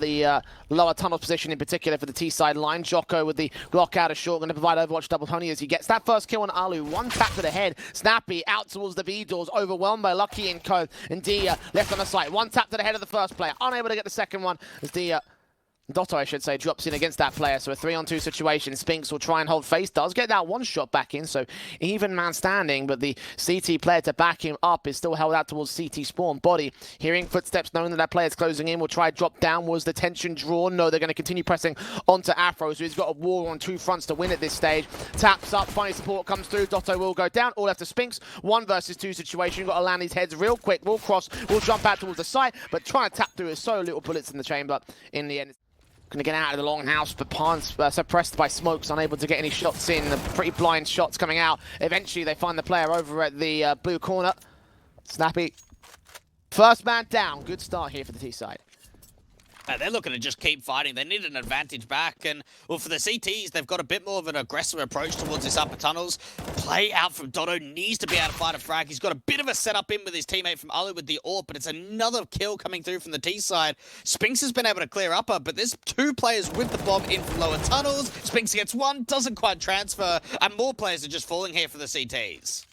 the lower tunnel position in particular for the T-side line. Djoko with the block out of short, going to provide Overwatch double pony as he gets that first kill on allu. One tap to the head. Snappi out towards the B doors, overwhelmed by Lucky and Co. And dycha left on the site. One tap to the head of the first player, unable to get the second one as Doto, I should say, drops in against that player. So a 3-on-2 situation. Spinx will try and hold face. Does get that one shot back in. So even man standing, but the CT player to back him up is still held out towards CT spawn. Bodyy, hearing footsteps, knowing that that player's closing in, will try drop down. Was the tension drawn? No, they're going to continue pressing onto afroo. So he's got a war on two fronts to win at this stage. Taps up, funny support comes through. Doto will go down. All left to Spinx. 1 versus 2 situation. Got to land his heads real quick. Will cross. Will jump out towards the side. But trying to tap through is so little bullets in the chamber in the end. Going to get out of the long house, but Pan's suppressed by smokes, unable to get any shots in. The pretty blind shots coming out. Eventually, they find the player over at the blue corner. Snappi. First man down. Good start here for the T side. They're looking to just keep fighting. They need an advantage back. And, well, for the CTs, they've got a bit more of an aggressive approach towards this upper tunnels. Play out from Doto. Needs to be able to fight a frag. He's got a bit of a setup in with his teammate from allu with the AWP, but it's another kill coming through from the T side. Spinx has been able to clear upper, but there's 2 players with the bomb in from lower tunnels. Spinx gets 1, doesn't quite transfer, and more players are just falling here for the CTs.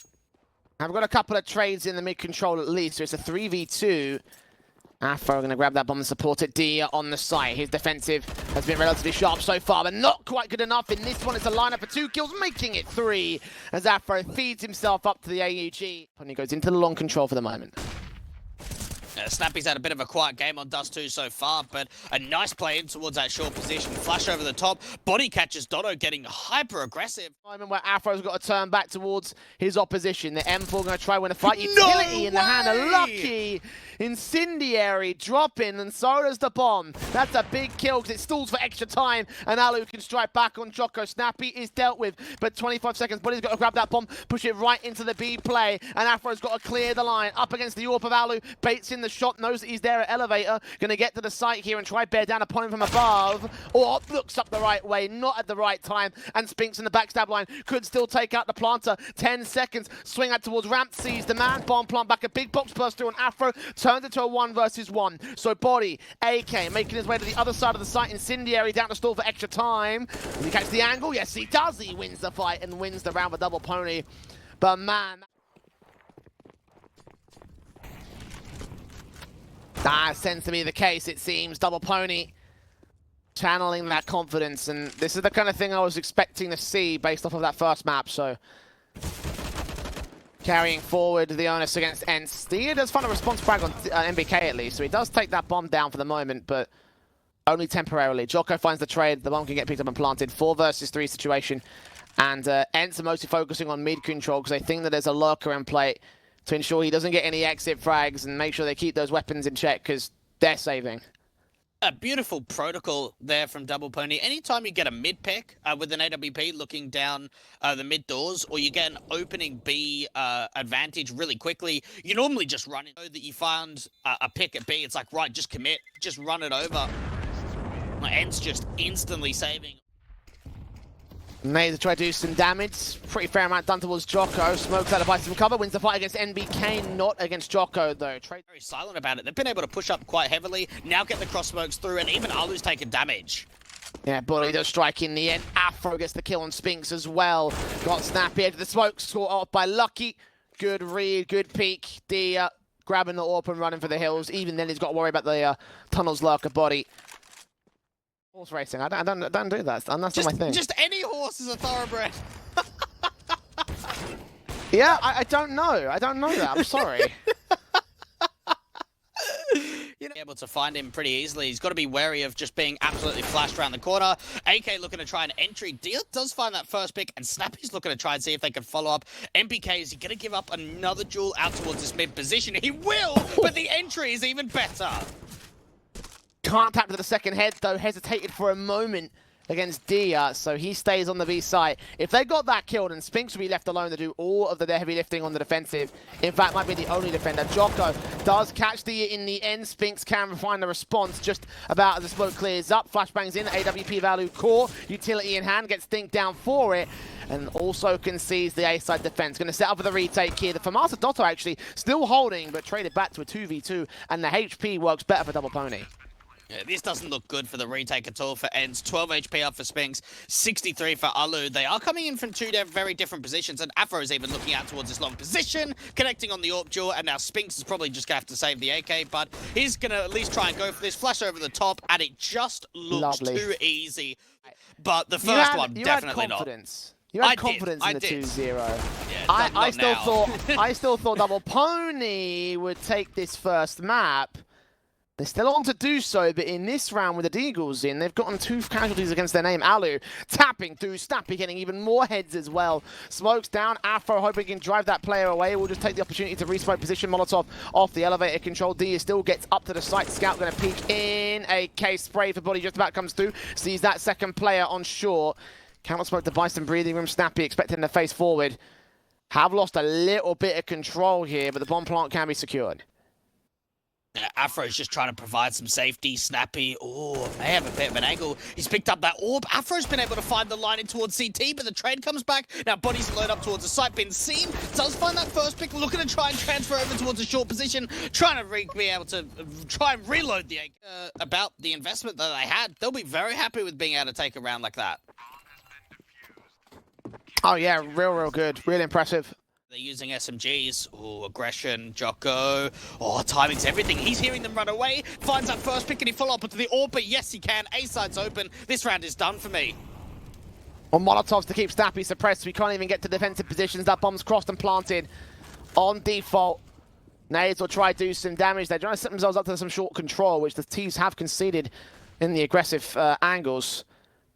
I've got a couple of trades in the mid-control at least, so it's a 3v2. afroo going to grab that bomb and support it. dycha on the site. His defensive has been relatively sharp so far, but not quite good enough. In this one, it's a lineup for 2 kills, making it 3 as afroo feeds himself up to the AUG. And he goes into the long control for the moment. Snappi's had a bit of a quiet game on Dust 2 so far, but a nice play in towards that short position. Flash over the top. Bodyy catches Doto getting hyper-aggressive. Moment where afroo's got to turn back towards his opposition. The M4 going to try win a fight. Utility in the hand of Lucky. Incendiary dropping, and so does the bomb. That's a big kill because it stalls for extra time, and allu can strike back on Djoko. Snappi is dealt with, but 25 seconds. Bodyy's got to grab that bomb, push it right into the B play, and afroo's got to clear the line. Up against the AWP of allu, baits in the shot, knows that he's there at elevator. Going to get to the site here and try bear down upon him from above. Or looks up the right way, not at the right time, and Spinx in the backstab line could still take out the planter. 10 seconds, swing out towards ramp, sees the man, bomb plant back, a big box burst through on afroo, turns into a 1 versus 1. So Bodyy, AK, making his way to the other side of the site. Incendiary down to stall for extra time. Does he catch the angle? Yes, he does. He wins the fight and wins the round for double pony. But man, that tends to be the case, it seems. Double pony channeling that confidence, and this is the kind of thing I was expecting to see based off of that first map. So carrying forward the onus against ENCE. dycha does find a response frag on MBK at least, so he does take that bomb down for the moment, but only temporarily. Djoko finds the trade, the bomb can get picked up and planted. 4 versus 3 situation, and ENCE are mostly focusing on mid control because they think that there's a lurker in play to ensure he doesn't get any exit frags and make sure they keep those weapons in check because they're saving. A beautiful protocol there from Double Pony. Anytime you get a mid pick with an AWP looking down the mid doors, or you get an opening B advantage really quickly, you normally just run it. Know that you found a pick at B, it's like, right, just commit, just run it over. ENCE just instantly saving. May to try to do some damage. Pretty fair amount done towards Djoko. Smokes out to buy some cover. Wins the fight against NBK, not against Djoko though. Very silent about it. They've been able to push up quite heavily. Now get the cross smokes through, and even allu's taken damage. Yeah, Bodyy does strike in the end. afroo gets the kill on Spinx as well. Got Snappi into the smoke, scored off by Lucky. Good read, good peek. dycha grabbing the AWP and running for the hills. Even then he's got to worry about the tunnels lurker. Bodyy. Horse racing, I don't do that, and that's not my thing. Just any horse is a thoroughbred. Yeah, I don't know. I don't know that. I'm sorry. You know, able to find him pretty easily. He's got to be wary of just being absolutely flashed around the corner. AK looking to try an entry. dycha does find that first pick, and Snappy's looking to try and see if they can follow up. MPK, is he going to give up another duel out towards this mid position? He will, but the entry is even better. Can't tap to the second head, though. Hesitated for a moment against dycha, so he stays on the B site. If they got that killed, and Spinx would be left alone to do all of the heavy lifting on the defensive. In fact, might be the only defender. Djoko does catch dycha in the end. Spinx can find a response just about as the smoke clears up. Flashbangs in, AWP value core. Utility in hand, gets Think down for it. And also concedes the A-side defense. Going to set up for the retake here. The Famasa Doto actually still holding, but traded back to a 2v2. And the HP works better for Double Pony. Yeah, this doesn't look good for the retake at all for ENCE. 12 HP up for Spinx, 63 for allu. They are coming in from two very different positions, and afroo is even looking out towards this long position, connecting on the AWP duel, and now Spinx is probably just going to have to save the AK, but he's going to at least try and go for this. Flash over the top, and it just looks too easy. But the first one, definitely not. You had confidence in the 2-0. Yeah, I still thought Double Pony would take this first map. They're still on to do so, but in this round with the deagles in, they've gotten 2 casualties against their name. Allu tapping through, Snappi getting even more heads as well. Smokes down, afroo hoping he can drive that player away. We'll just take the opportunity to resmoke position. Molotov off the elevator control. D still gets up to the site. Scout going to peek in. AK spray for bodyy just about comes through. Sees that second player on shore. Cannot smoke to buy some breathing room. Snappi expecting to face forward. Have lost a little bit of control here, but the bomb plant can be secured. afroo's just trying to provide some safety. Snappi, may have a bit of an angle. He's picked up that orb. afroo's been able to find the line in towards CT, but the trade comes back. Now body's load up towards the site. Been seen. Does find that first pick. Looking to try and transfer over towards a short position. Trying to be able to try and reload the about the investment that they had. They'll be very happy with being able to take a round like that. Oh yeah, real good. Real impressive. They're using SMGs. Aggression, Djoko. Timing's everything. He's hearing them run away. Finds that first pick and he follow up into the AWP, but yes, he can. A side's open. This round is done for me. On Molotovs to keep Snappi suppressed. We can't even get to defensive positions. That bomb's crossed and planted on default. Nades will try to do some damage. They're trying to set themselves up to some short control, which the teams have conceded in the aggressive angles.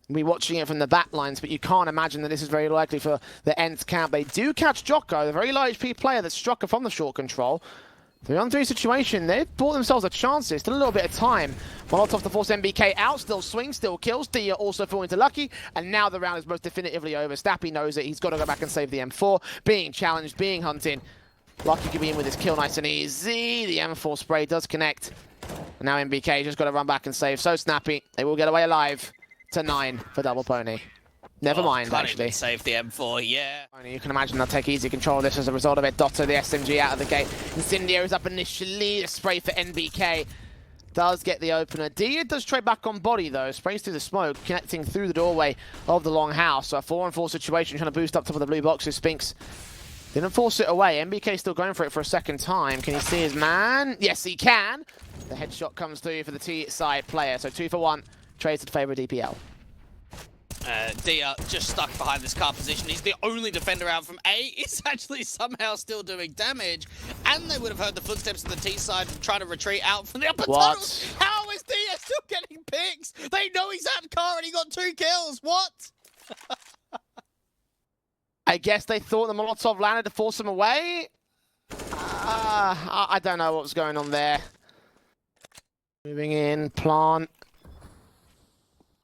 We're watching it from the back lines, but you can't imagine that this is very likely for the ENCE camp. They do catch Djoko, the very low HP player that struck her from the short control. 3-on-3 situation, they've bought themselves a chance here. Still a little bit of time. Molotov to force MBK out, still swings, still kills. Dia also falling to Lucky, and now the round is most definitively over. Snappi knows it, he's got to go back and save the M4. Being challenged, being hunted. Lucky could be in with his kill nice and easy. The M4 spray does connect. And now MBK just got to run back and save. So Snappi, they will get away alive. To 9 for Double Pony. Never mind, actually. Save the M4, yeah. You can imagine they'll take easy control of this as a result of it. Doto, the SMG out of the gate. Incendiary is up initially. The spray for NBK does get the opener. Dia does trade back on body, though. Sprays through the smoke, connecting through the doorway of the long house. So a 4-on-4 situation, trying to boost up top of the blue boxes. Spinx didn't force it away. MBK still going for it for a second time. Can he see his man? Yes, he can. The headshot comes through for the T-side player. So 2 for 1. Trades in favor of DPL. Dia just stuck behind this car position. He's the only defender out from A. Is actually somehow still doing damage. And they would have heard the footsteps of the T side trying to retreat out from the upper tunnels. How is Dia still getting picks? They know he's at car and he got 2 kills. What? I guess they thought the Molotov landed to force him away. I don't know what was going on there. Moving in, plant.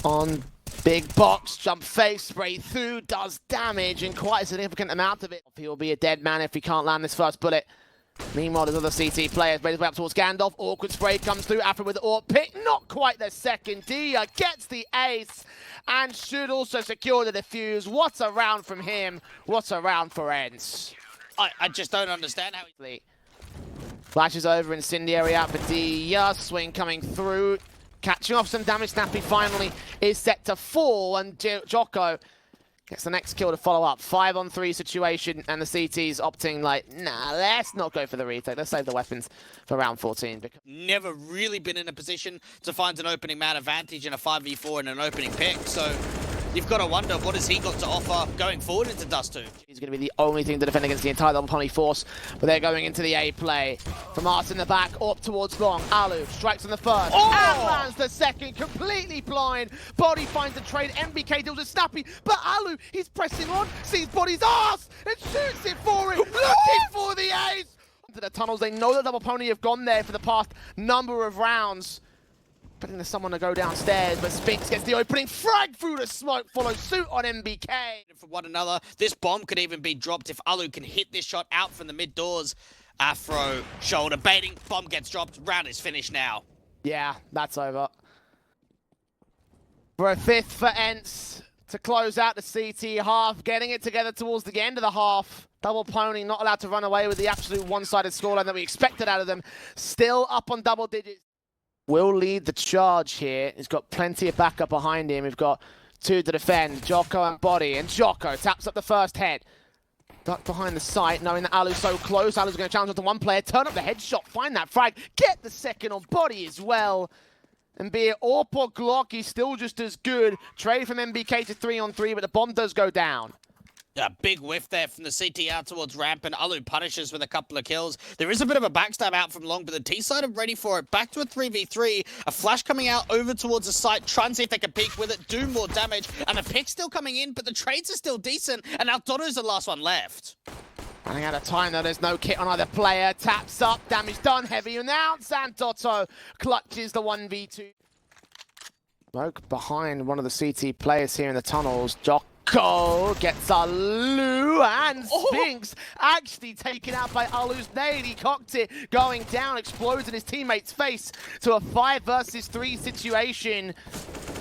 On big box, jump face, spray through, does damage, and quite a significant amount of it. He'll be a dead man if he can't land this first bullet. Meanwhile, there's other CT players made his way up towards Gandalf. Awkward spray comes through, afroo with the AWP pick. Not quite the second. Dia gets the ace and should also secure the defuse. What a round from him. What a round for ENCE. I just don't understand how he... Flashes over, incendiary out for Dia. Swing coming through. Catching off some damage. Snappi finally is set to fall, and Djoko gets the next kill to follow up. 5-on-3 situation, and the CT's opting like, nah, let's not go for the retake. Let's save the weapons for round 14. Never really been in a position to find an opening man advantage in a 5v4 and an opening pick, so you've got to wonder, what has he got to offer going forward into Dust 2? He's going to be the only thing to defend against the entire Double Pony force, but they're going into the A play. From Art in the back, up towards long. Allu strikes on the first, and lands the second, completely blind. Body finds the trade, MBK deals with Snappi, but Allu, he's pressing on, sees Body's ass, and shoots it for him, looking for the ace! Into the tunnels, they know that Double Pony have gone there for the past number of rounds. But then there's someone to go downstairs, but Spinx gets the opening frag through the smoke, follows suit on MBK. For one another, this bomb could even be dropped if allu can hit this shot out from the mid doors. afroo, shoulder baiting, bomb gets dropped, round is finished now. Yeah, that's over. For a 5th for ENCE to close out the CT half, getting it together towards the end of the half. Double Pony not allowed to run away with the absolute one-sided scoreline that we expected out of them. Still up on double digits. will lead the charge here. He's got plenty of backup behind him. We've got two to defend, Djoko and bodyy, and Djoko taps up the first head. Duck behind the site, knowing that allu's so close. Allu's going to challenge onto one player, turn up the headshot, find that frag, get the second on bodyy as well. And be it AWP or Glock, he's still just as good. Trade from MBK to 3-on-3, but the bomb does go down. A big whiff there from the CT out towards ramp, and allu punishes with a couple of kills. There is a bit of a backstab out from long, but the T side are ready for it. Back to a 3v3. A flash coming out over towards the site, trying to see if they can peek with it, do more damage. And the pick's still coming in, but the trades are still decent. And now Doto's the last one left. Running out of time though, there's no kit on either player. Taps up, damage done, heavy announce, and Doto clutches the 1v2. Smoke behind one of the CT players here in the tunnels. Djoko gets allu, and Spinx actually taken out by allu's nade. He cocked it, going down, explodes in his teammate's face to a 5 versus 3 situation.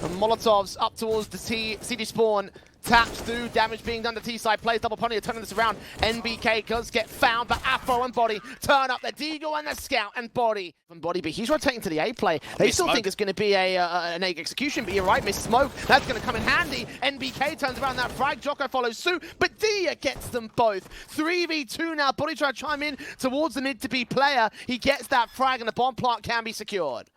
And Molotovs up towards the CT spawn. Taps through, damage being done to T-side plays, double pony, turning this around. NBK does get found, but afroo and bodyy turn up the deagle and the scout and bodyy. But he's rotating to the A play. They still think it's going to be an A execution, but you're right, miss smoke. That's going to come in handy. NBK turns around that frag, Djoko follows suit, but dycha gets them both. 3v2 now, bodyy trying to chime in towards the mid to B player. He gets that frag and the bomb plant can be secured.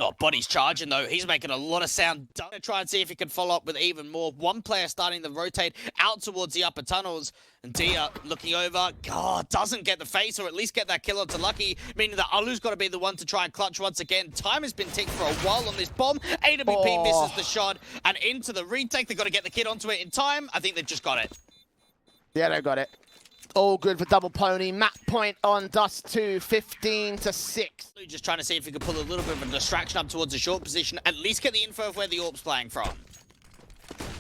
Oh, body's charging though. He's making a lot of sound. Gonna try and see if he can follow up with even more. One player starting to rotate out towards the upper tunnels. And dycha looking over. God, doesn't get the face or at least get that kill onto Lucky. Meaning that allu's got to be the one to try and clutch once again. Time has been ticked for a while on this bomb. AWP misses the shot and into the retake. They've got to get the kid onto it in time. I think they've just got it. Yeah, they got it. All good for double pony. Map point on Dust2, 15-6. Just trying to see if he could pull a little bit of a distraction up towards a short position. At least get the info of where the AWP's playing from.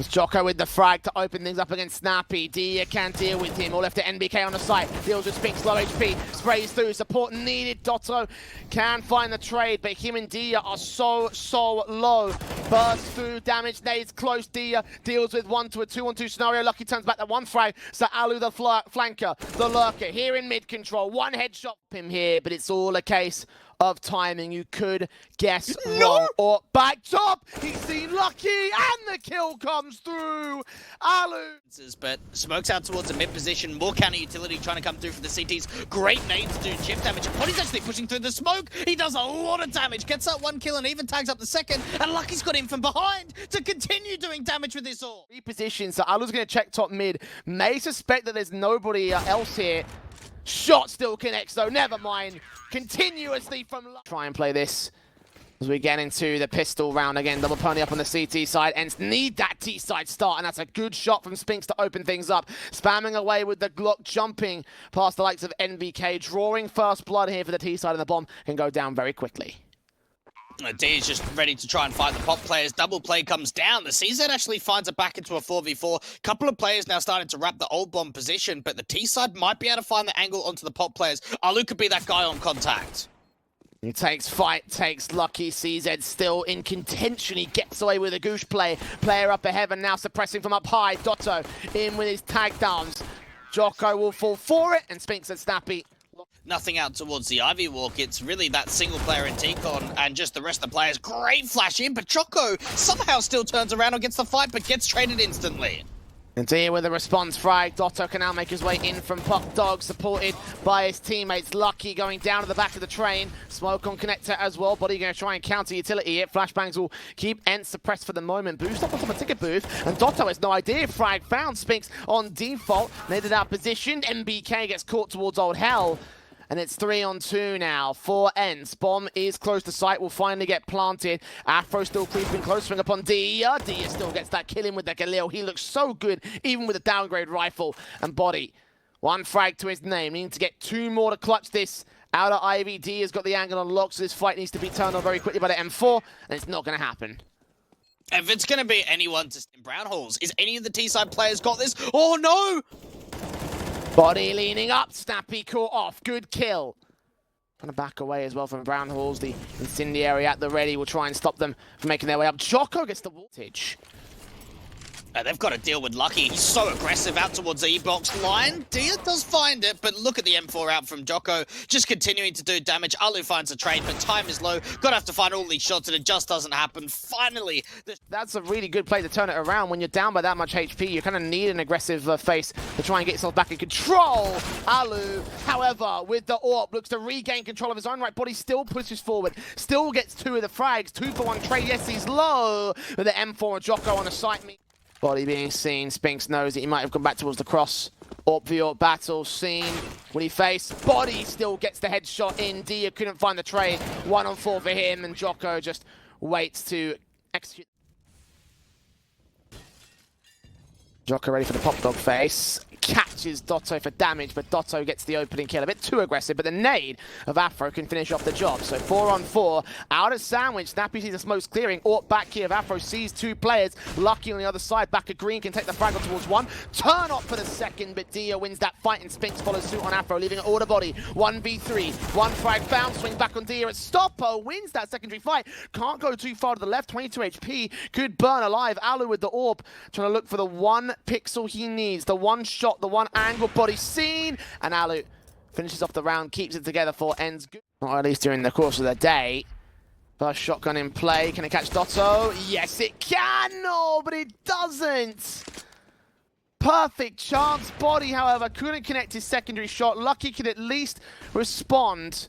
It's Djoko with the frag to open things up against Snappi. dycha can't deal with him. All left to NBK on the site. Deals with Spinx, low HP. Sprays through. Support needed. Doto can find the trade, but him and dycha are so low. Burst through. Damage nades close. dycha deals with 1 to a 2-on-2 scenario. Lucky turns back that one frag. So allu the flanker, the lurker, here in mid control. One headshot him here, but it's all a case of timing. You could guess wrong. Or back top, he's seen Lucky, and the kill comes through. Allu. But smokes out towards the mid position. More counter utility trying to come through for the CTs. Great nades do chip damage. And body's actually pushing through the smoke. He does a lot of damage. Gets that one kill and even tags up the second. And Lucky's got him from behind to continue doing damage with this all. Reposition, so Allu's going to check top mid. May suspect that there's nobody else here. Shot still connects though, never mind. Continuously from... Try and play this as we get into the pistol round again. Double pony up on the CT side. ENCE need that T side start, and that's a good shot from Spinx to open things up. Spamming away with the Glock, jumping past the likes of NBK, drawing first blood here for the T side, and the bomb can go down very quickly. D is just ready to try and fight the pop players. Double play comes down. The CZ actually finds it back into a 4v4. Couple of players now starting to wrap the old bomb position, but the T side might be able to find the angle onto the pop players. Allu could be that guy on contact. He takes fight, takes Lucky. CZ still in contention. He gets away with a goosh play. Player up ahead and now suppressing from up high. Doto in with his tag downs. Djoko will fall for it, and Spinx and Snappi. Nothing out towards the Ivy Walk. It's really that single player in T-Con and just the rest of the players. Great flash in, but Djoko somehow still turns around and gets the fight, but gets traded instantly. And dycha with a response frag. Doto can now make his way in from Pop Dog, supported by his teammates. Lucky going down to the back of the train. Smoke on connector as well. Bodyy going to try and counter utility it. Flashbangs will keep ENCE suppressed for the moment. Boost up on the ticket booth. And Doto has no idea. Frag found. Spinx on default. Needed out positioned. NBK gets caught towards Old Hell. And it's 3-on-2 now for ENCE. Bomb is close to sight, will finally get planted. Afro still creeping close, swing upon dycha. dycha still gets that kill in with the Galil. He looks so good, even with a downgrade rifle. And bodyy, one frag to his name. Needing to get 2 more to clutch this. Out of Ivy, dycha has got the angle on lock, so this fight needs to be turned on very quickly by the M4, and it's not going to happen. If it's going to be anyone to in Brown Halls, is any of the T-side players got this? Oh no! Bodyy leaning up, Snappi caught off, good kill. Trying to back away as well from Brown Halls. The incendiary at the ready will try and stop them from making their way up. Djoko gets the voltage. They've got to deal with Lucky. He's so aggressive out towards the E-box line. Dia does find it, but look at the M4 out from Djoko. Just continuing to do damage. Allu finds a trade, but time is low. Gotta have to find all these shots, and it just doesn't happen. Finally. That's a really good play to turn it around. When you're down by that much HP, you kind of need an aggressive face to try and get yourself back in control. Allu, however, with the AWP, looks to regain control of his own right body, still pushes forward, still gets 2 of the frags, 2-for-1 trade. Yes, he's low, with the M4 and Djoko on a site meet. Body being seen, Spinx knows that he might have gone back towards the cross. AWP v AWP battle, Scene, will he face? Body still gets the headshot in. Dia couldn't find the trade. 1-on-4 for him, and Djoko just waits to execute. Djoko ready for the pop dog face. Catches Doto for damage, but Doto gets the opening kill. A bit too aggressive, but the nade of afroo can finish off the job. So 4-on-4, out of sandwich. Snappi sees the smokes clearing. AWP back here of afroo sees 2 players. Lucky on the other side, back at green, can take the frag towards 1. Turn off for the second, but Dia wins that fight, and Spinx follows suit on afroo, leaving it all to body. 1v3, 1 frag found, swing back on Dia. Stopper wins that secondary fight. Can't go too far to the left, 22 HP, could burn alive. Allu with the AWP, trying to look for the 1 pixel he needs, the 1 shot, the 1 angle. Body seen, and Allu finishes off the round, keeps it together for ENCE. Or at least during the course of the day. First shotgun in play. Can it catch Doto? Yes, it can! No, but it doesn't! Perfect chance. Body, however, couldn't connect his secondary shot. Lucky could at least respond.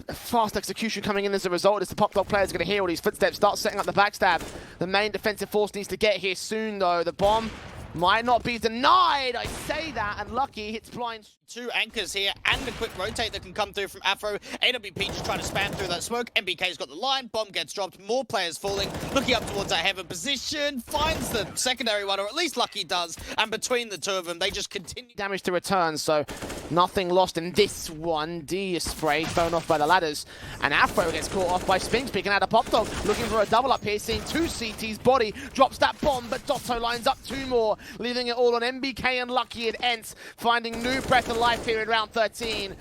Fast execution coming in as a result, as the pop dog players are going to hear all these footsteps, start setting up the backstab. The main defensive force needs to get here soon, though. The bomb might not be denied. I say that, and Lucky hits blind. 2 anchors here and a quick rotate that can come through from afroo. AWP just trying to spam through that smoke. MBK's got the line. Bomb gets dropped. More players falling. Looking up towards that heaven position. Finds the secondary one, or at least Lucky does. And between the 2 of them, they just continue. Damage to return, so nothing lost in this one. D is sprayed, thrown off by the ladders. And afroo gets caught off by Spinx, picking out a pop dog. Looking for a double up here, seeing 2 CTs. Body drops that bomb, but Doto lines up 2 more. Leaving it all on MBK and Lucky at ENCE. Finding new breath of life here in round 13.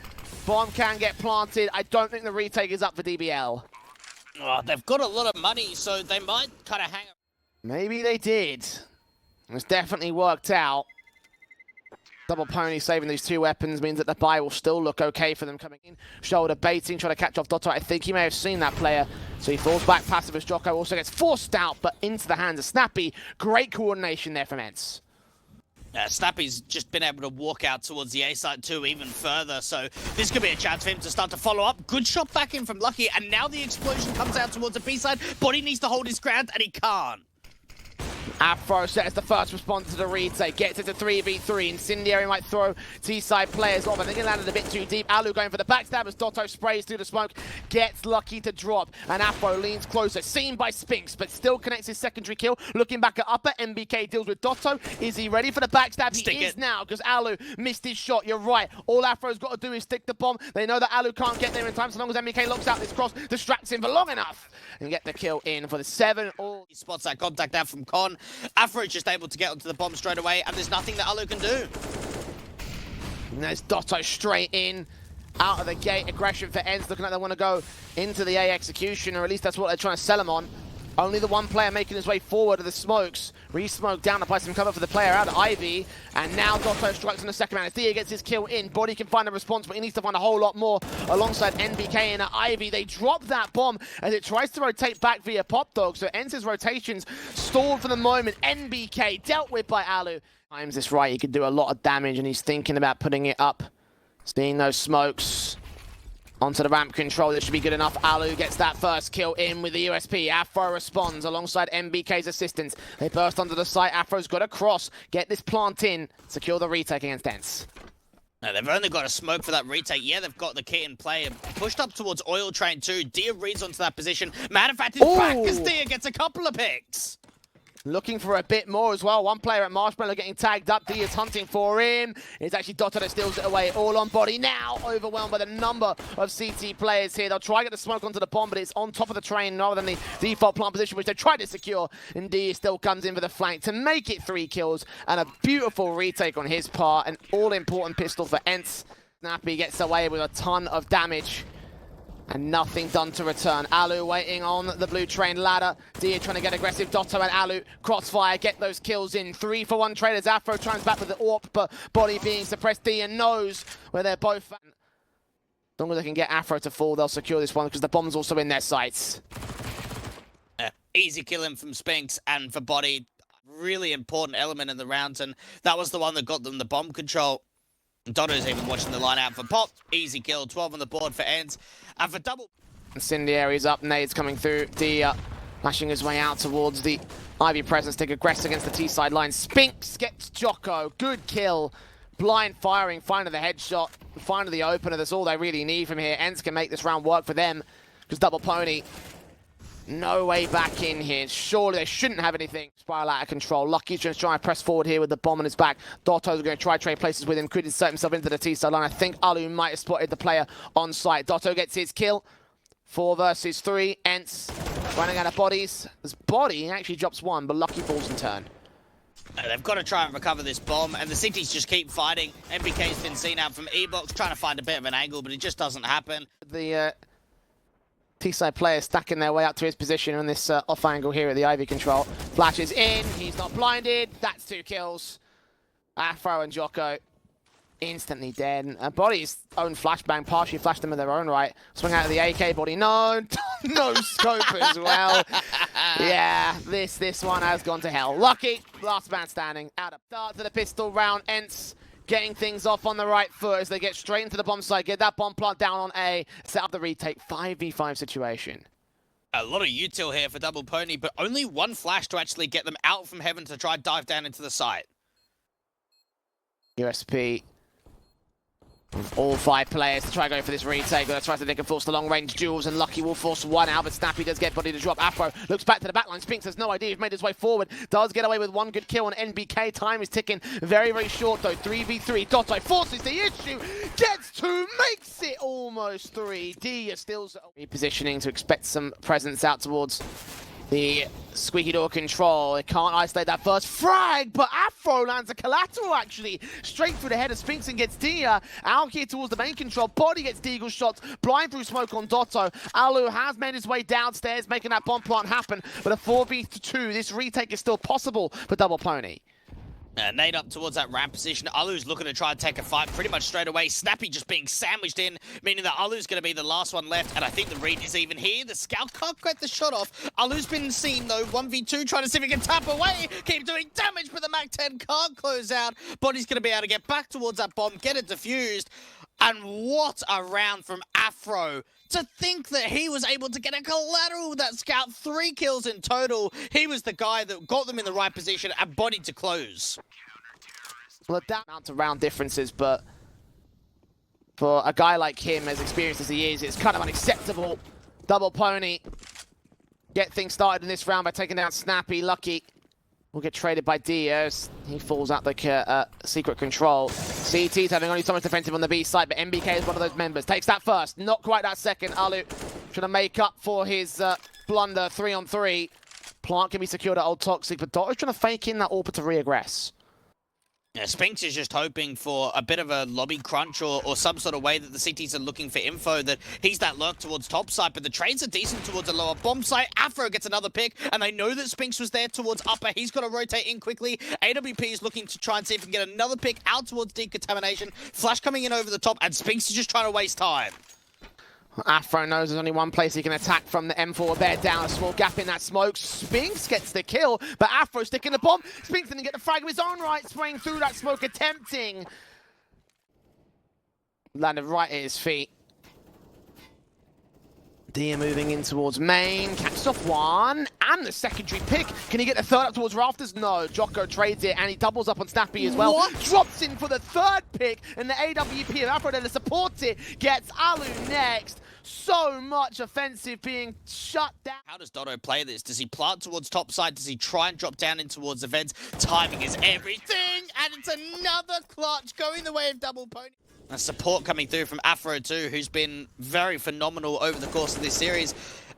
Bomb can get planted. I don't think the retake is up for DBL. Oh, they've got a lot of money, so they might kind of hang up. Maybe they did. It's definitely worked out. Double pony saving these 2 weapons means that the buy will still look okay for them coming in. Shoulder baiting, trying to catch off Doto. I think he may have seen that player, so he falls back passive as Djoko also gets forced out, but into the hands of Snappi. Great coordination there from ENCE. Snappi's just been able to walk out towards the A side too even further, so this could be a chance for him to start to follow up. Good shot back in from Lucky, and now the explosion comes out towards the B side. Body needs to hold his ground, and he can't. afroo sets the first response to the retake, gets it to 3v3. Incendiary might throw T-side players off. I think it landed a bit too deep. Allu going for the backstab as Doto sprays through the smoke, gets Lucky to drop, and afroo leans closer, seen by Spinx, but still connects his secondary kill. Looking back at upper, MBK deals with Doto. Is he ready for the backstab? He is now, because Allu missed his shot. You're right. All afroo's got to do is stick the bomb. They know that Allu can't get there in time, so long as MBK locks out this cross, distracts him for long enough, and get the kill in for the 7-all. He spots that contact out from Con. afroo's just able to get onto the bomb straight away, and there's nothing that Allu can do. And there's Doto straight in. Out of the gate, aggression for ENCE, looking like they want to go into the A execution, or at least that's what they're trying to sell him on. Only the 1 player making his way forward to the smokes. Re-smoke down to apply some cover for the player out of Ivy. And now Doto strikes in the second round. As Dia gets his kill in, Body can find a response, but he needs to find a whole lot more alongside NBK and Ivy. They drop that bomb as it tries to rotate back via Pop Dog. So ENCE's rotations stalled for the moment. NBK dealt with by Allu. Times this right, he can do a lot of damage, and he's thinking about putting it up. Seeing those smokes. Onto the ramp control, this should be good enough. Allu gets that first kill in with the USP. afroo responds alongside MBK's assistance. They burst onto the site. afroo's got a cross. Get this plant in. Secure the retake against ENCE. No, they've only got a smoke for that retake. Yeah, they've got the kit in play. Pushed up towards Oil Train too. Dia reads onto that position. Matter of fact, is back as Dia gets a couple of picks. Looking for a bit more as well. 1 player at Marshmallow getting tagged up. Dia's hunting for him. It's actually Doto that steals it away. All on Body now. Overwhelmed by the number of CT players here. They'll try to get the smoke onto the bomb, but it's on top of the train rather than the default plant position, which they tried to secure. And Dia still comes in for the flank to make it 3 kills. And a beautiful retake on his part. An all-important pistol for ENCE. Snappi gets away with a ton of damage. And nothing done to return. Allu waiting on the blue train ladder. dycha trying to get aggressive. Doto and Allu crossfire, get those kills in. 3-for-1 traders. afroo tries back with the AWP, but bodyy being suppressed. dycha knows where they're both at. As long as they can get afroo to fall, they'll secure this one because the bomb's also in their sights. Easy killing from Spinx, and for bodyy, really important element in the round, and that was the one that got them the bomb control. Doto's even watching the line out for pop. Easy kill, 12 on the board for ENCE. And for double... Incendiary's up, nades coming through. dycha flashing his way out towards the Ivy presence to aggress against the T-side line. Spinx gets Djoko, good kill. Blind firing, finding the headshot, finding the opener. That's all they really need from here. ENCE can make this round work for them because double pony. No way back in here. Surely they shouldn't have anything. Spiral out of control. Lucky's just trying to press forward here with the bomb on his back. Doto's going to try trade places with him. Could insert himself into the T-side line. I think allu might have spotted the player on site. Doto gets his kill. 4 versus 3. ENCE running out of bodies. This bodyy actually drops one, but Lucky falls in turn. They've got to try and recover this bomb, and the cities just keep fighting. NBK's been seen out from E-Box, trying to find a bit of an angle, but it just doesn't happen. The T-side player stacking their way up to his position on this off angle here at the Ivy control. Flashes in, he's not blinded. That's 2 kills. afroo and Djoko instantly dead. And body's own flashbang partially flashed them in their own right. Swing out of the AK, bodyy. No, no scope as well. Yeah, this one has gone to hell. Lucky, last man standing. Out of start to the pistol round. ENCE getting things off on the right foot as they get straight into the bomb site. Get that bomb plant down on A. Set up the retake. 5v5 situation. A lot of util here for double pony, but only one flash to actually get them out from heaven to try and dive down into the site. USP. All 5 players to try and go for this retake. But tries to they can force the long-range duels, and Lucky will force one out, but Snappi does get bodyy to drop. afroo looks back to the backline. Spinx has no idea. He's made his way forward. Does get away with 1 good kill on NBK. Time is ticking very, very short, though. 3v3. Doto forces the issue. Gets 2. Makes it almost 3. dycha still repositioning to expect some presence out towards the squeaky door control. They can't isolate that first frag, but afroo lands a collateral actually. Straight through the head of Spinx and gets dycha. Out here towards the main control. bodyy gets deagle shots. Blind through smoke on Doto. Allu has made his way downstairs, making that bomb plant happen. But a 4v2, this retake is still possible for double pony. Nade up towards that ramp position. Allu's looking to try and take a fight pretty much straight away. Snappi just being sandwiched in, meaning that Allu's going to be the last one left. And I think the read is even here. The scout can't get the shot off. Allu's been seen, though. 1v2, trying to see if he can tap away. Keep doing damage, but the Mac-10 can't close out. body's going to be able to get back towards that bomb, get it defused. And what a round from afroo. To think that he was able to get a collateral with that scout. 3 kills in total. He was the guy that got them in the right position and bodyy to close. Well, that amount of round differences, but for a guy like him, as experienced as he is, it's kind of unacceptable. Double pony get things started in this round by taking down Snappi. Lucky will get traded by dycha. He falls out like secret control. CT's having only so much defensive on the B side, but NBK is one of those members. Takes that first, not quite that second. Allu trying to make up for his blunder. 3-on-3. Plant can be secured at Old Toxic, but Doto's trying to fake in that AWP to re-aggress. Yeah, Spinx is just hoping for a bit of a lobby crunch or some sort of way that the CTs are looking for info, that he's that lurk towards top side, but the trades are decent towards the lower bomb site. afroo gets another pick, and they know that Spinx was there towards upper. He's got to rotate in quickly. AWP is looking to try and see if he can get another pick out towards decontamination. Flash coming in over the top, and Spinx is just trying to waste time. afroo knows there's only one place he can attack from. The M4 bear down, a small gap in that smoke. Spinx gets the kill, but afroo sticking the bomb. Spinx didn't get the frag of his own right, spraying through that smoke, attempting. Landed right at his feet. dycha moving in towards main, catches off one, and the secondary pick. Can he get the third up towards rafters? No, Djoko trades it, and he doubles up on Snappi as well. What? Drops in for the 3rd pick, and the AWP of afroo there to support it. Gets allu next. So much offensive being shut down. How does Doto play this? Does he plant towards top side? Does he try and drop down in towards the vents? Timing is everything, and it's another clutch going the way of double pony. And support coming through from afroo too, who's been very phenomenal over the course of this series.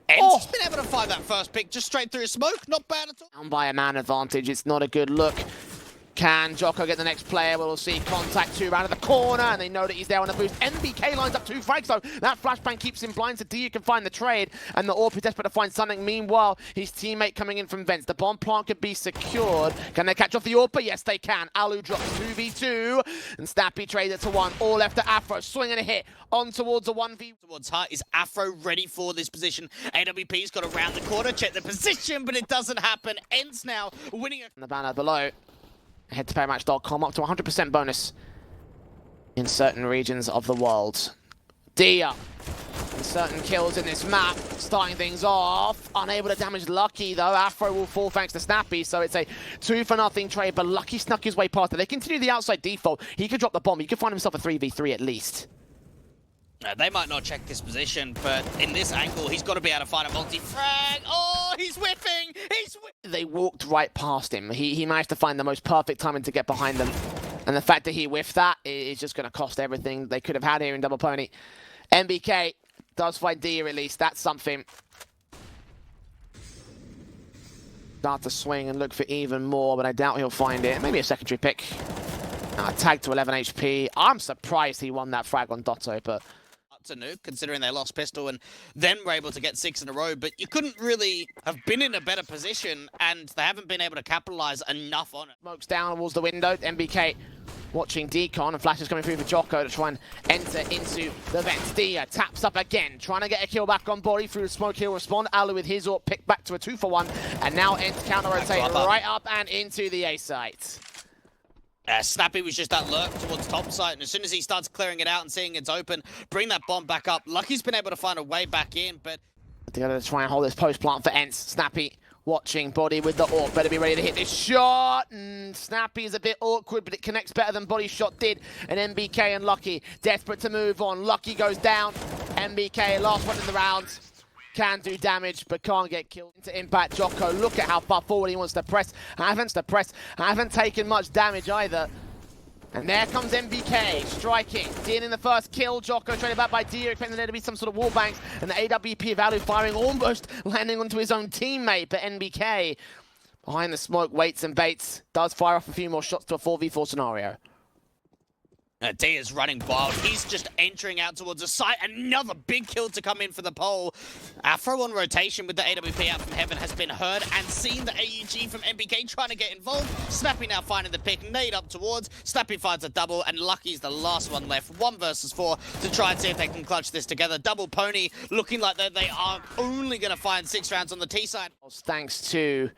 ENCE's been able to find that first pick just straight through smoke. Not bad at all. Down by a man advantage. It's not a good look Can Djoko get the next player? We'll see contact 2 round of the corner, and they know that he's there on the boost. NBK lines up 2 frags, though. That flashbang keeps him blind, so dycha can find the trade, and the AWP is desperate to find something. Meanwhile, his teammate coming in from vents. The bomb plant could be secured. Can they catch off the AWP? Yes, they can. Allu drops 2v2, and Snappi trades it to 1. All left to afroo, swinging a hit on towards a 1v. Towards Hut. Is afroo ready for this position? AWP's got around the corner, check the position, but it doesn't happen. ENCE now winning it. The banner below. Head to paymatch.com, up to 100% bonus in certain regions of the world. dycha, certain kills in this map, starting things off. Unable to damage Lucky, though. afroo will fall thanks to Snappi, so it's a 2-for-0 trade, but Lucky snuck his way past it. They continue the outside default. He could drop the bomb. He could find himself a 3v3 at least. They might not check this position, but in this angle, he's got to be able to find a multi-frag. Oh, he's whiffing! They walked right past him. He managed to find the most perfect timing to get behind them. And the fact that he whiffed that is just going to cost everything they could have had here in Double Pony. NBK does find dycha at least. That's something. Start to swing and look for even more, but I doubt he'll find it. Maybe a secondary pick. Tag to 11 HP. I'm surprised he won that frag on Doto, but... to nuke, considering they lost pistol and then were able to get 6 in a row, but you couldn't really have been in a better position, and they haven't been able to capitalize enough on it. Smokes down towards the window. NBK watching decon, and flashes coming through for Djoko to try and enter into the vents. dycha taps up again, trying to get a kill back on bodyy through the smoke. He'll respond. Allu with his AWP picked back to a 2-for-1, and now ENCE counter-rotate right up and into the A site. Snappi was just that lurk towards top side, and as soon as he starts clearing it out and seeing it's open, bring that bomb back up. Lucky's been able to find a way back in, but... They're going to try and hold this post plant for ENCE. Snappi watching bodyy with the AWP. Better be ready to hit this shot. And Snappi is a bit awkward, but it connects better than body's shot did. And NBK and Lucky desperate to move on. Lucky goes down. NBK, last one in the round. Can do damage, but can't get killed. Into impact, Djoko. Look at how far forward he wants to press. Haven't taken much damage either. And there comes NBK, striking. Dealing the first kill. Djoko traded back by dycha, expecting there to be some sort of wall banks. And the AWP of Allu firing, almost landing onto his own teammate. But NBK, behind the smoke, waits and baits. Does fire off a few more shots to a 4v4 scenario. dycha's running wild. He's just entering out towards the site. Another big kill to come in for the pole. afroo on rotation with the AWP out from heaven has been heard and seen the AUG from NBK trying to get involved. Snappi now finding the pick, nade up towards. Snappi finds a double, and Lucky's the last one left. 1 versus 4 to try and see if they can clutch this together. Double Pony looking like they are only going to find 6 rounds on the T side. Thanks to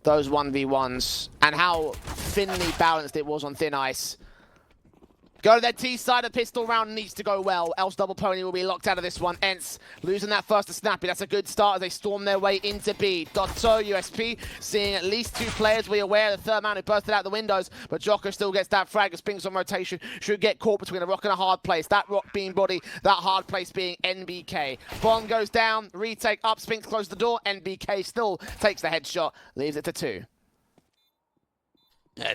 those 1v1s and how thinly balanced it was on thin ice. Go to their T side, a pistol round needs to go well, else Double Pony will be locked out of this one. ENCE losing that first to Snappi. That's a good start as they storm their way into B. Doto, USP, seeing at least 2 players. We're aware of the third man who bursted out the windows, but Djoko still gets that frag. Spinx on rotation should get caught between a rock and a hard place. That rock being bodyy, that hard place being NBK. Bomb goes down, retake up, Spinx closes the door. NBK still takes the headshot, leaves it to 2.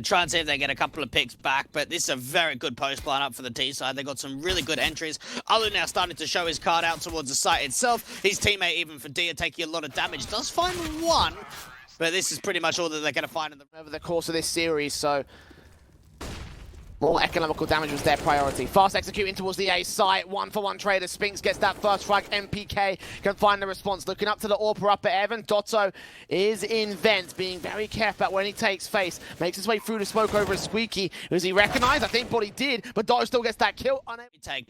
Try and see if they get a couple of picks back, but this is a very good post line up for the T side. They got some really good entries. Allu now starting to show his card out towards the site itself. His teammate, even for dycha, taking a lot of damage. Does find 1, but this is pretty much all that they're going to find over the course of this series, so more economical damage was their priority. Fast executing towards the A site. 1-for-1 trade as Spinx gets that first frag. NBK can find the response. Looking up to the AWP up at Evan. Doto is in vent, being very careful about when he takes face. Makes his way through the smoke over a squeaky. Was he recognized? I think bodyy did, but Doto still gets that kill.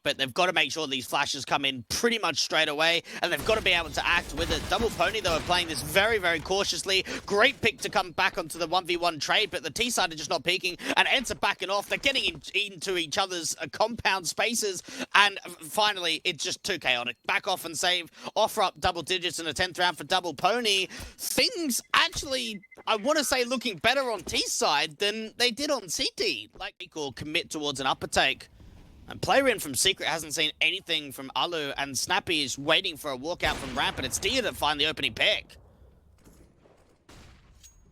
But they've got to make sure these flashes come in pretty much straight away, and they've got to be able to act with it. Double Pony, though, are playing this very, very cautiously. Great pick to come back onto the 1v1 trade, but the T side are just not peeking, and ENCE are backing off. They're getting into each other's compound spaces, and finally it's just too chaotic. Back off and save, offer up double digits in the 10th round for Double Pony. Things actually, I want to say, looking better on T side than they did on CT. Like, equal commit towards an upper take. And player in from Secret hasn't seen anything from Allu, and Snappi is waiting for a walkout from ramp, and it's dycha that find the opening pick.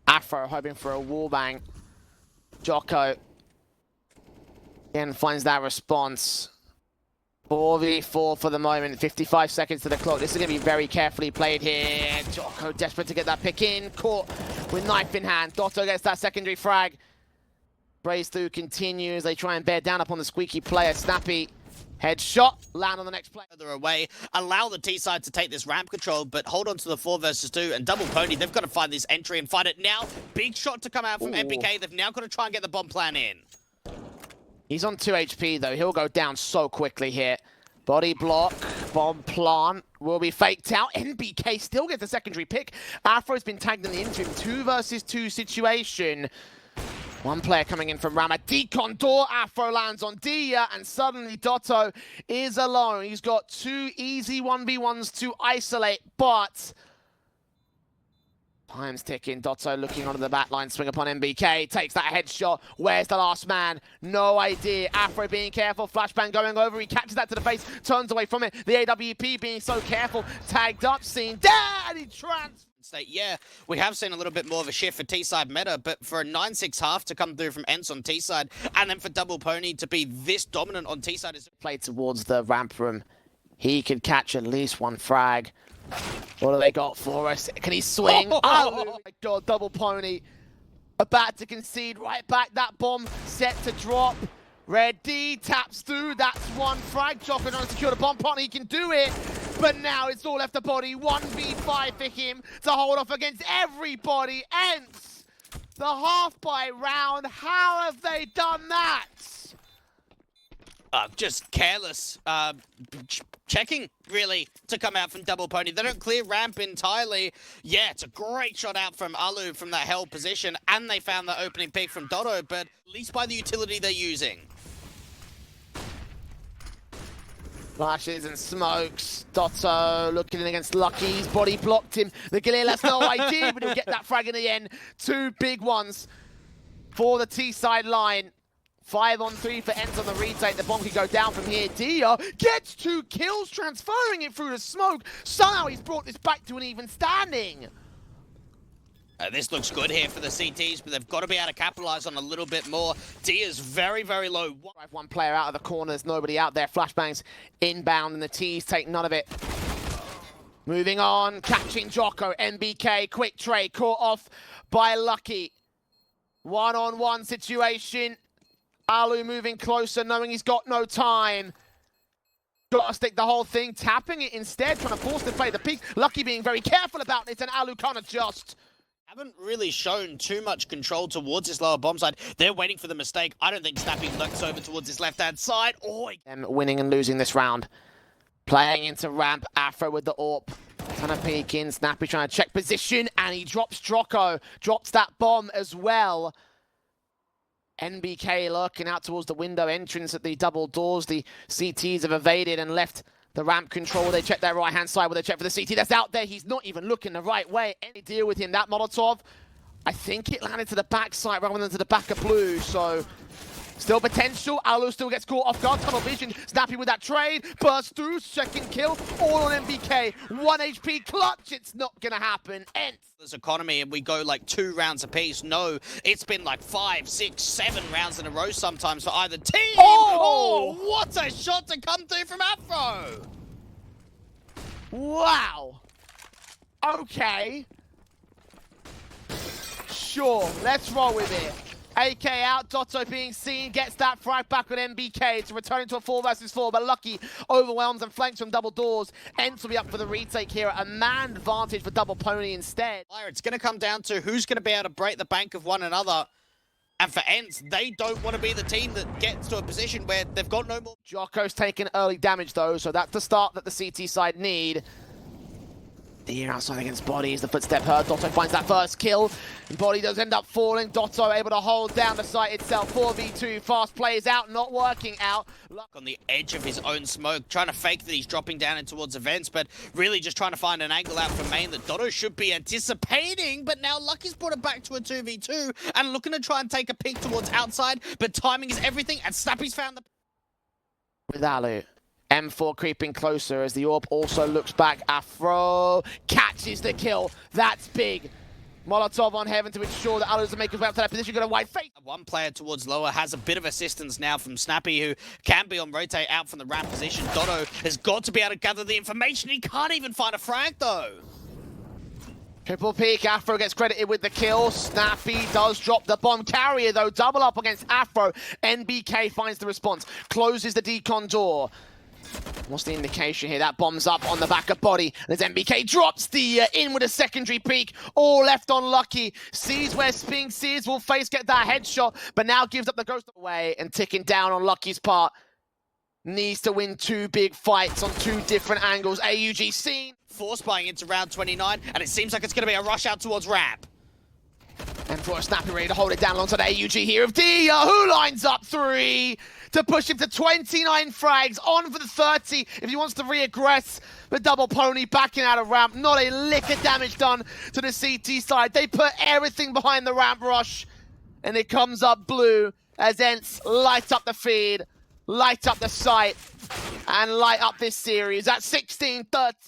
afroo hoping for a wallbang. Djoko again finds that response. 4v4 for the moment, 55 seconds to the clock. This is going to be very carefully played here. Djoko desperate to get that pick in, caught with knife in hand. Doto gets that secondary frag. Brehze through continues. They try and bear down upon the squeaky player. Snappi, headshot, land on the next player. Further away, allow the T side to take this ramp control, but hold on to the 4 versus 2 and double pony. They've got to find this entry and find it now. Big shot to come out from NBK. They've now got to try and get the bomb plan in. He's on 2 HP though. He'll go down so quickly here. Body block, bomb plant will be faked out. NBK still gets the secondary pick. afroo's been tagged in the interim. 2 versus 2 situation. One player coming in from Rama. Decon door. afroo lands on Dia, and suddenly Doto is alone. He's got 2 easy 1v1s to isolate, but time's ticking. Doto looking onto the back line, swing upon NBK, takes that headshot. Where's the last man? No idea. afroo being careful, flashbang going over, he catches that to the face, turns away from it. The AWP being so careful, tagged up, seen, daddy transfer. Yeah, we have seen a little bit more of a shift for T-side meta, but for a 9-6 half to come through from ENCE on T-side, and then for double pony to be this dominant on T-side is played towards the ramp room. He could catch at least 1 frag. What do they got for us? Can he swing? Oh my god, double pony. About to concede right back. That bomb set to drop. Red D taps through. That's 1 frag. Djoko trying to secure the bomb partner. He can do it. But now it's all left to body. 1v5 for him to hold off against everybody. ENCE, the half by round. How have they done that? Just careless checking, really, to come out from double pony. They don't clear ramp entirely. Yeah, it's a great shot out from allu from that held position, and they found the opening pick from Doto, but at least by the utility they're using. Flashes and smokes. Doto looking in against Lucky. His body blocked him. The Galil has no idea, but he'll get that frag in the end. 2 big ones for the T-side line. 5 on 3 for ENCE on the retake. The bomb can go down from here. Dia gets 2 kills, transferring it through the smoke. Somehow he's brought this back to an even standing. This looks good here for the CTs, but they've got to be able to capitalize on a little bit more. Dia's very, very low. 1 player out of the corners, nobody out there. Flashbangs inbound, and the T's take none of it. Moving on, catching Djoko. NBK, quick trade, caught off by Lucky. 1-on-1 situation. allu moving closer, knowing he's got no time. Got to stick the whole thing, tapping it instead, trying to force the play. The peak, Lucky being very careful about it, and allu can't adjust. Haven't really shown too much control towards this lower bomb side. They're waiting for the mistake. I don't think Snappi looks over towards this left-hand side. Oh, them winning and losing this round. Playing into ramp, afroo with the AWP. Trying to peek in, Snappi trying to check position, and he drops Djoko. Drops that bomb as well. NBK lurking out towards the window entrance at the double doors. The CTs have evaded and left the ramp control. They check their right-hand side, where they check for the CT that's out there. He's not even looking the right way. Any deal with him? That Molotov, I think it landed to the backside rather than to the back of blue, so still potential. allu still gets caught off guard. Tunnel vision. Snappi with that trade. Burst through. Second kill. All on NBK. 1 HP clutch. It's not going to happen. ENCE. This economy, and we go like 2 rounds apiece. No, it's been like 5, 6, 7 rounds in a row sometimes for either team. Oh, what a shot to come through from afroo. Wow. Okay. Sure. Let's roll with it. AK out, Doto being seen, gets that frag back on NBK to return into a 4 versus 4, but Lucky overwhelms and flanks from double doors. ENCE will be up for the retake here at a man advantage for double pony instead. It's going to come down to who's going to be able to break the bank of one another. And for ENCE, they don't want to be the team that gets to a position where they've got no more. Djoko's taking early damage though, so that's the start that the CT side need. Here outside against bodyy as the footstep heard. Doto finds that first kill. And bodyy does end up falling. Doto able to hold down the site itself. 4v2. Fast plays out, not working out. On the edge of his own smoke, trying to fake that he's dropping down in towards events, but really just trying to find an angle out for main that Doto should be anticipating. But now Lucky's brought it back to a 2v2 and looking to try and take a peek towards outside. But timing is everything, and Snappi's found the... With allu. M4 creeping closer as the AWP also looks back. afroo catches the kill. That's big. Molotov on heaven to ensure that allu doesn't make his way up to that position. Got a wide fake. 1 player towards lower has a bit of assistance now from Snappi, who can be on rotate out from the ramp position. Doto has got to be able to gather the information. He can't even find a frag though. Triple peek, afroo gets credited with the kill. Snappi does drop the bomb carrier though. Double up against afroo. NBK finds the response. Closes the decon door. What's the indication here? That bomb's up on the back of bodyy. As NBK drops the in with a secondary peek. All left on Lucky. Sees where Spinx is. Will face get that headshot, but now gives up the ghost away and ticking down on Lucky's part. Needs to win 2 big fights on 2 different angles. AUG Scene. Force buying into round 29, and it seems like it's going to be a rush out towards ramp. And for a Snappi ready to hold it down alongside AUG here of dycha, who lines up 3 to push him to 29 frags, on for the 30 if he wants to re-aggress. The double pony backing out of ramp, not a lick of damage done to the CT side. They put everything behind the ramp rush, and it comes up blue as ENCE light up the feed, light up the site, and light up this series at 16-13.